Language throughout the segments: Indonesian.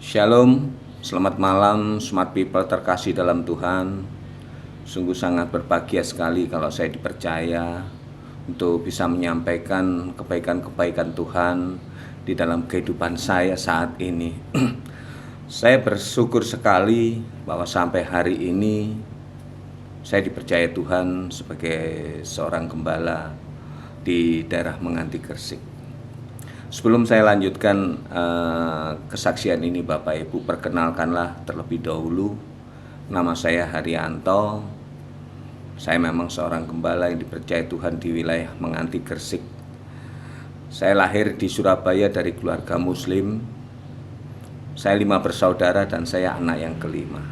Shalom, selamat malam smart people terkasih dalam Tuhan. Sungguh sangat berbahagia sekali kalau saya dipercaya untuk bisa menyampaikan kebaikan-kebaikan Tuhan di dalam kehidupan saya saat ini. Saya bersyukur sekali bahwa sampai hari ini saya dipercaya Tuhan sebagai seorang gembala di daerah Menganti Gresik. Sebelum saya lanjutkan kesaksian ini, Bapak Ibu, perkenalkanlah terlebih dahulu, nama saya Haryanto. Saya memang seorang gembala yang dipercaya Tuhan di wilayah Menganti Gresik. Saya lahir di Surabaya dari keluarga Muslim. Saya 5 bersaudara dan saya anak yang kelima.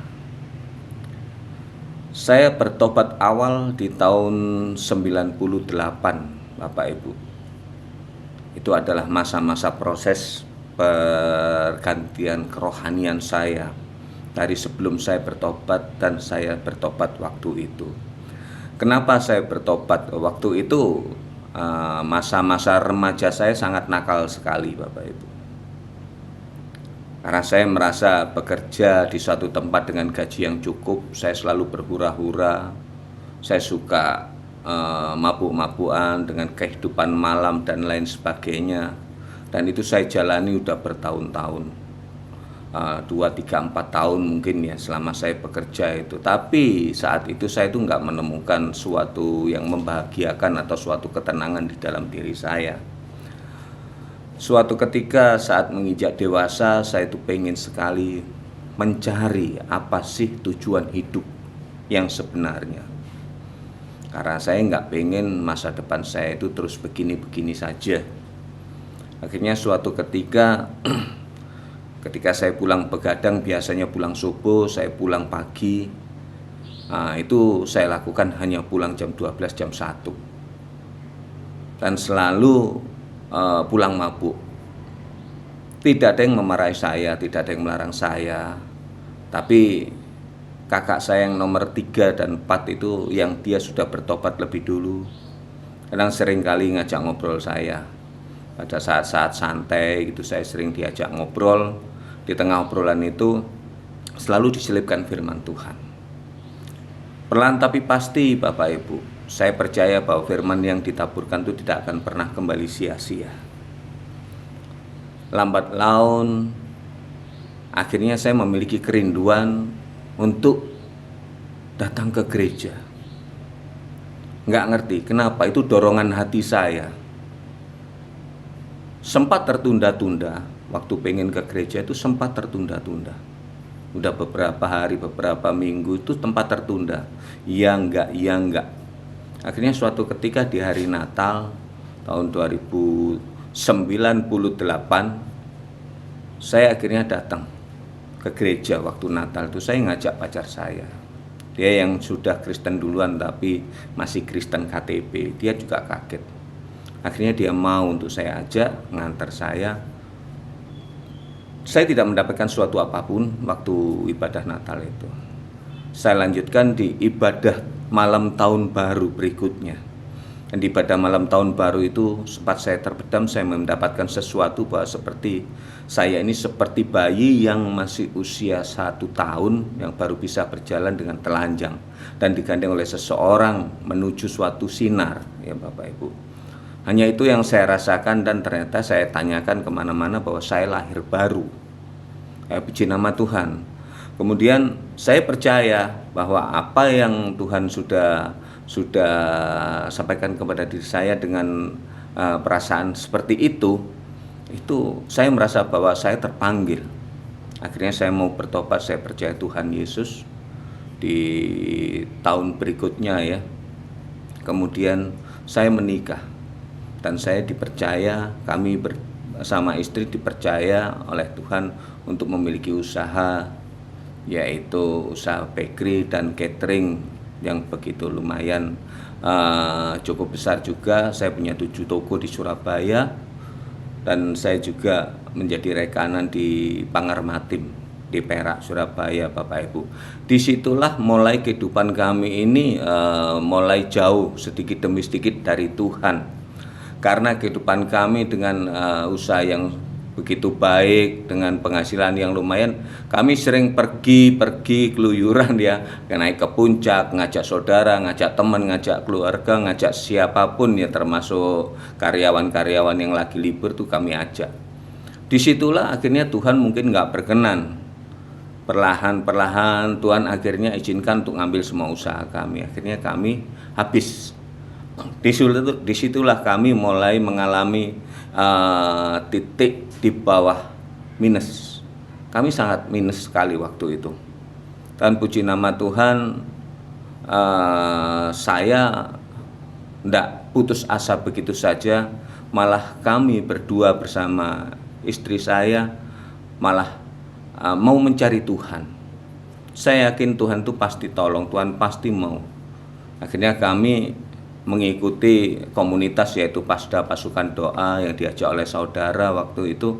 Saya bertobat awal di tahun 98, Bapak Ibu. Itu adalah masa-masa proses pergantian kerohanian saya dari sebelum saya bertobat dan saya bertobat waktu itu. Kenapa saya bertobat waktu itu? Masa-masa remaja saya sangat nakal sekali, Bapak Ibu. Karena saya merasa bekerja di suatu tempat dengan gaji yang cukup, saya selalu berhura-hura. Saya suka mabuk-mabukan dengan kehidupan malam dan lain sebagainya, dan itu saya jalani udah bertahun-tahun, 2, 3, 4 tahun mungkin ya selama saya bekerja itu. Tapi saat itu saya itu nggak menemukan suatu yang membahagiakan atau suatu ketenangan di dalam diri saya. Suatu ketika saat menginjak dewasa, saya itu pengen sekali mencari apa sih tujuan hidup yang sebenarnya. Karena saya nggak pengen masa depan saya itu terus begini-begini saja. Akhirnya suatu ketika ketika saya pulang begadang, biasanya pulang subuh, saya pulang pagi. Itu saya lakukan hanya pulang jam 12, jam 1. Dan selalu pulang mabuk. Tidak ada yang memarahi saya, tidak ada yang melarang saya. Tapi kakak saya yang nomor 3 dan 4 itu yang dia sudah bertobat lebih dulu, kadang sering kali ngajak ngobrol saya. Pada saat-saat santai gitu saya sering diajak ngobrol. Di tengah obrolan itu selalu diselipkan firman Tuhan. Perlahan tapi pasti, Bapak Ibu, saya percaya bahwa firman yang ditaburkan itu tidak akan pernah kembali sia-sia. Lambat laun akhirnya saya memiliki kerinduan untuk datang ke gereja. Nggak ngerti kenapa, itu dorongan hati saya. Sempat tertunda-tunda, waktu pengen ke gereja itu sempat tertunda-tunda. Udah beberapa hari, beberapa minggu itu tempat tertunda. Ya enggak. Akhirnya suatu ketika di hari Natal tahun 2098, saya akhirnya datang ke gereja. Waktu Natal itu saya ngajak pacar saya. Dia yang sudah Kristen duluan tapi masih Kristen KTP. Dia juga kaget. Akhirnya dia mau untuk saya ajak, ngantar saya. Saya tidak mendapatkan suatu apapun waktu ibadah Natal itu. Saya lanjutkan di ibadah malam tahun baru berikutnya. Dan di ibadah malam tahun baru itu sempat saya terpedam, saya mendapatkan sesuatu bahwa seperti saya ini seperti bayi yang masih usia 1 tahun yang baru bisa berjalan dengan telanjang dan digandeng oleh seseorang menuju suatu sinar, ya Bapak Ibu. Hanya itu yang saya rasakan, dan ternyata saya tanyakan kemana-mana bahwa saya lahir baru. Puji nama Tuhan. Kemudian saya percaya bahwa apa yang Tuhan sudah sampaikan kepada diri saya dengan perasaan seperti itu saya merasa bahwa saya terpanggil. Akhirnya saya mau bertobat, saya percaya Tuhan Yesus di tahun berikutnya ya. Kemudian saya menikah dan saya dipercaya, kami bersama istri dipercaya oleh Tuhan untuk memiliki usaha, yaitu usaha bakery dan catering yang begitu lumayan cukup besar juga. Saya punya 7 toko di Surabaya, dan saya juga menjadi rekanan di Pangarmatim di Perak, Surabaya, Bapak Ibu. Disitulah mulai kehidupan kami ini mulai jauh sedikit demi sedikit dari Tuhan. Karena kehidupan kami dengan usaha yang begitu baik dengan penghasilan yang lumayan. Kami sering pergi keluyuran ya, naik ke puncak, ngajak saudara, ngajak teman, ngajak keluarga, ngajak siapapun ya, termasuk karyawan-karyawan yang lagi libur tuh kami ajak. Disitulah akhirnya Tuhan mungkin nggak berkenan. Perlahan-perlahan Tuhan akhirnya izinkan untuk ngambil semua usaha kami. Akhirnya kami habis. Disitulah kami mulai mengalami titik di bawah minus. Kami sangat minus sekali waktu itu. Dan puji nama Tuhan, saya tidak putus asa begitu saja. Malah kami berdua bersama istri saya malah mau mencari Tuhan. Saya yakin Tuhan itu pasti tolong, Tuhan pasti mau. Akhirnya kami mengikuti komunitas yaitu Pasda Pasukan Doa yang diajak oleh saudara waktu itu.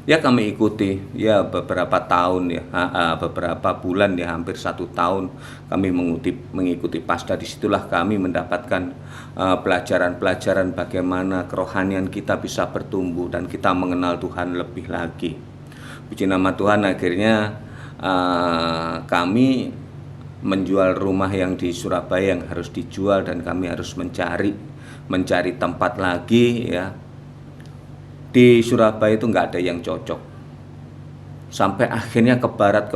Ya kami ikuti ya beberapa tahun ya, beberapa bulan ya, hampir 1 tahun kami mengikuti Pasda. Disitulah kami mendapatkan pelajaran-pelajaran bagaimana kerohanian kita bisa bertumbuh dan kita mengenal Tuhan lebih lagi. Puji nama Tuhan, akhirnya kami menjual rumah yang di Surabaya yang harus dijual dan kami harus mencari tempat lagi ya. Di Surabaya itu nggak ada yang cocok. Sampai akhirnya ke barat,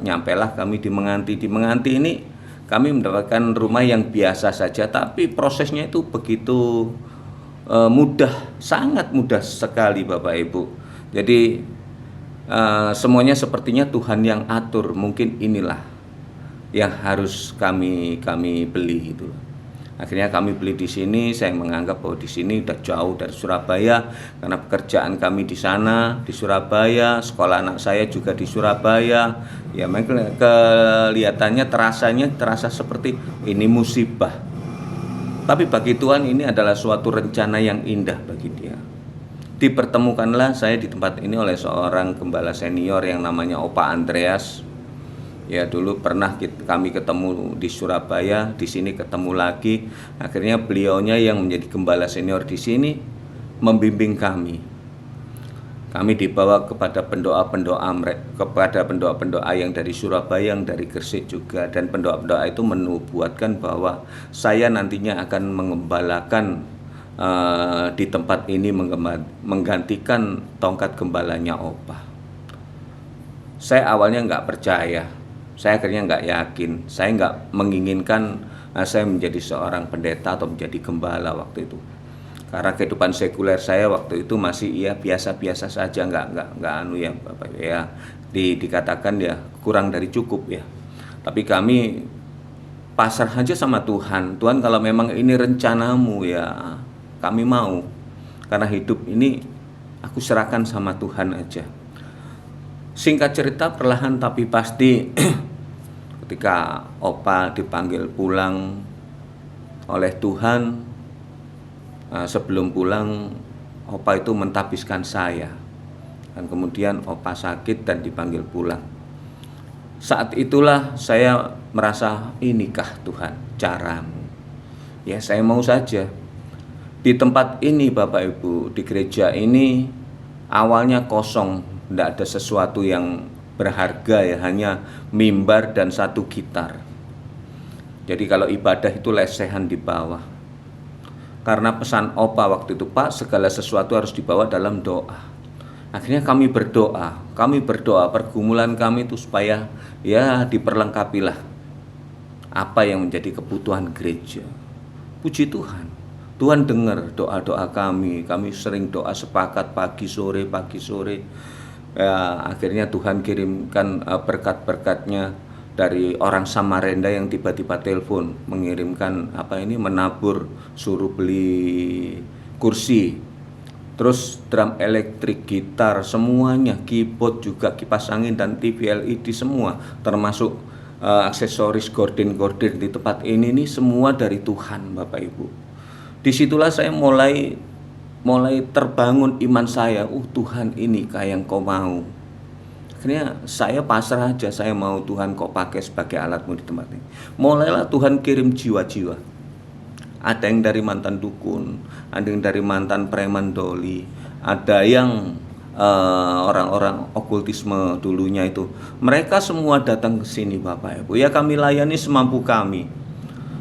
nyampailah kami di Menganti. Di Menganti ini kami mendapatkan rumah yang biasa saja, tapi prosesnya itu begitu mudah, sangat mudah sekali Bapak Ibu. Jadi semuanya sepertinya Tuhan yang atur. Mungkin inilah yang harus kami beli itu. Akhirnya kami beli di sini. Saya menganggap bahwa di sini udah jauh dari Surabaya karena pekerjaan kami di sana di Surabaya, sekolah anak saya juga di Surabaya. Ya, kelihatannya terasa seperti ini musibah. Tapi bagi Tuhan ini adalah suatu rencana yang indah bagi Dia. Dipertemukanlah saya di tempat ini oleh seorang gembala senior yang namanya Opa Andreas. Ya, dulu pernah kami ketemu di Surabaya, di sini ketemu lagi. Akhirnya beliaunya yang menjadi gembala senior di sini membimbing kami. Kami dibawa kepada pendoa-pendoa yang dari Surabaya, yang dari Gresik juga, dan pendoa-pendoa itu menubuatkan bahwa saya nantinya akan mengembalakan di tempat ini, menggantikan tongkat gembalanya Opa. Saya awalnya nggak percaya. Saya akhirnya nggak yakin, saya nggak menginginkan saya menjadi seorang pendeta atau menjadi gembala waktu itu. Karena kehidupan sekuler saya waktu itu masih ya biasa-biasa saja, nggak anu ya Bapak ya, dikatakan ya kurang dari cukup ya. Tapi kami pasrah aja sama Tuhan. Tuhan, kalau memang ini rencanamu ya kami mau. Karena hidup ini aku serahkan sama Tuhan aja. Singkat cerita, perlahan tapi pasti ketika Opa dipanggil pulang oleh Tuhan, sebelum pulang Opa itu mentapiskan saya. Dan kemudian Opa sakit dan dipanggil pulang. Saat itulah saya merasa, inikah Tuhan caramu? Ya, saya mau saja. Di tempat ini Bapak Ibu, di gereja ini awalnya kosong. Tidak ada sesuatu yang berharga ya, hanya mimbar dan 1 gitar. Jadi kalau ibadah itu lesehan di bawah. Karena pesan Opa waktu itu, Pak, segala sesuatu harus dibawa dalam doa. Akhirnya kami berdoa pergumulan kami itu supaya ya diperlengkapilah apa yang menjadi kebutuhan gereja. Puji Tuhan, Tuhan dengar doa-doa kami sering doa sepakat pagi sore. Ya, akhirnya Tuhan kirimkan berkat-berkatnya dari orang Samarinda yang tiba-tiba telepon mengirimkan menabur, suruh beli kursi, terus drum elektrik, gitar, semuanya, keyboard juga, kipas angin dan TV LED semua, termasuk aksesoris gorden di tempat ini nih semua dari Tuhan Bapak Ibu. Disitulah saya mulai terbangun iman saya. Tuhan, inikah yang Kau mau? Akhirnya saya pasrah aja, saya mau Tuhan Kau pakai sebagai alatmu di tempat ini. Mulailah Tuhan kirim jiwa-jiwa. Ada yang dari mantan dukun, ada yang dari mantan preman doli, ada yang orang-orang okultisme dulunya itu. Mereka semua datang ke sini Bapak Ibu. Ya kami layani semampu kami.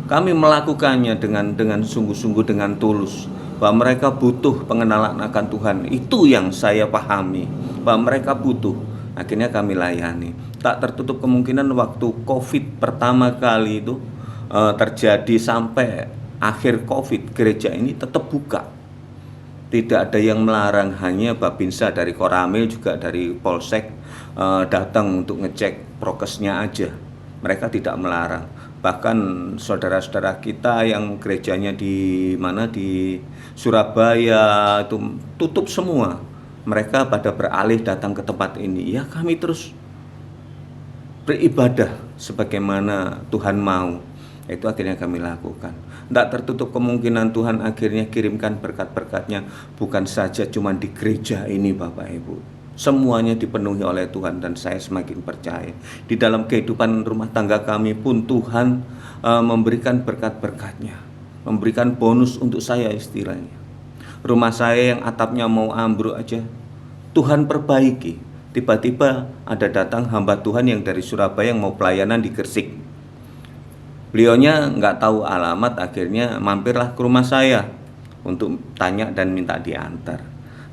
Kami melakukannya dengan sungguh-sungguh, dengan tulus. Bahwa mereka butuh pengenalan akan Tuhan. Itu yang saya pahami. Bahwa mereka butuh. Akhirnya kami layani. Tak tertutup kemungkinan waktu COVID pertama kali itu terjadi sampai akhir COVID, gereja ini tetap buka. Tidak ada yang melarang, hanya Babinsa dari Koramil juga dari Polsek datang untuk ngecek prokesnya aja. Mereka tidak melarang. Bahkan saudara-saudara kita yang gerejanya di mana di Surabaya itu tutup semua. Mereka pada beralih datang ke tempat ini. Ya kami terus beribadah sebagaimana Tuhan mau. Itu akhirnya kami lakukan. Tidak tertutup kemungkinan Tuhan akhirnya kirimkan berkat-berkatnya bukan saja cuma di gereja ini Bapak Ibu. Semuanya dipenuhi oleh Tuhan dan saya semakin percaya. Di dalam kehidupan rumah tangga kami pun Tuhan memberikan berkat-berkatnya. Memberikan bonus untuk saya istilahnya. Rumah saya yang atapnya mau ambruk aja Tuhan perbaiki. Tiba-tiba ada datang hamba Tuhan yang dari Surabaya yang mau pelayanan di Gresik. Beliaunya nggak tahu alamat, akhirnya mampirlah ke rumah saya untuk tanya dan minta diantar.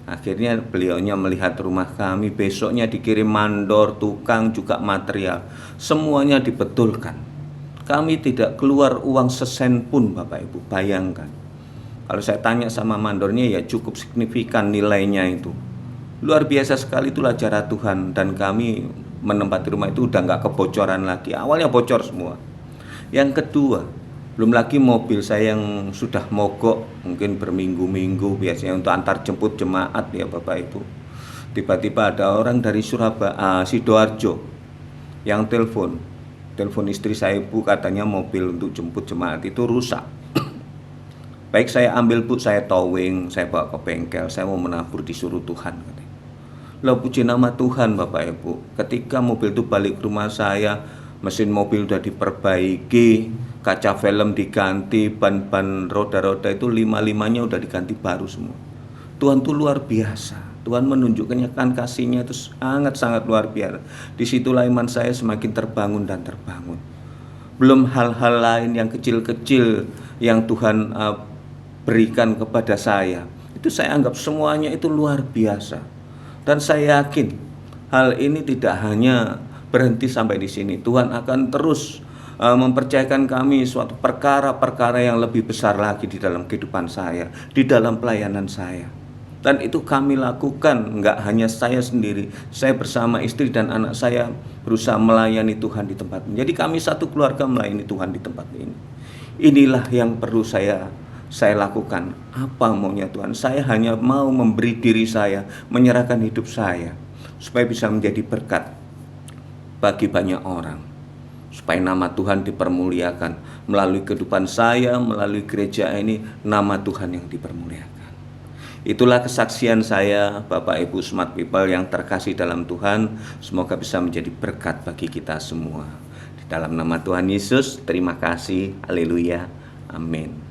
Akhirnya beliaunya melihat rumah kami, besoknya dikirim mandor, tukang, juga material. Semuanya dibetulkan. Kami tidak keluar uang sesen pun Bapak Ibu, bayangkan. Kalau saya tanya sama mandornya ya cukup signifikan nilainya itu. Luar biasa sekali, itulah cara Tuhan. Dan kami menempati rumah itu udah nggak kebocoran lagi. Awalnya bocor semua. Yang kedua, belum lagi mobil saya yang sudah mogok mungkin berminggu-minggu biasanya untuk antar jemput jemaat ya Bapak Ibu. Tiba-tiba ada orang dari Surabaya, Sidoarjo yang telepon istri saya, Bu, katanya mobil untuk jemput jemaat itu rusak. Baik, saya ambil, Bu, saya towing, saya bawa ke bengkel, saya mau menabur, disuruh Tuhan. Lah puji nama Tuhan Bapak Ibu, ketika mobil itu balik ke rumah saya, mesin mobil udah diperbaiki, kaca film diganti, ban roda-roda itu 5-5-nya udah diganti baru semua. Tuhan tuh luar biasa. Tuhan menunjukkannya kan kasih-Nya itu sangat-sangat luar biasa. Disitulah iman saya semakin terbangun dan terbangun. Belum hal-hal lain yang kecil-kecil yang Tuhan berikan kepada saya, itu saya anggap semuanya itu luar biasa. Dan saya yakin hal ini tidak hanya berhenti sampai di sini. Tuhan akan terus mempercayakan kami suatu perkara-perkara yang lebih besar lagi di dalam kehidupan saya, di dalam pelayanan saya. Dan itu kami lakukan, nggak hanya saya sendiri. Saya bersama istri dan anak saya berusaha melayani Tuhan di tempat ini. Jadi kami satu keluarga melayani Tuhan di tempat ini. Inilah yang perlu saya lakukan. Apa maunya Tuhan? Saya hanya mau memberi diri saya, menyerahkan hidup saya, supaya bisa menjadi berkat bagi banyak orang, supaya nama Tuhan dipermuliakan melalui kehidupan saya, melalui gereja ini, nama Tuhan yang dipermuliakan. Itulah kesaksian saya Bapak Ibu Smart People yang terkasih dalam Tuhan. Semoga bisa menjadi berkat bagi kita semua. Di dalam nama Tuhan Yesus, terima kasih. Haleluya. Amin.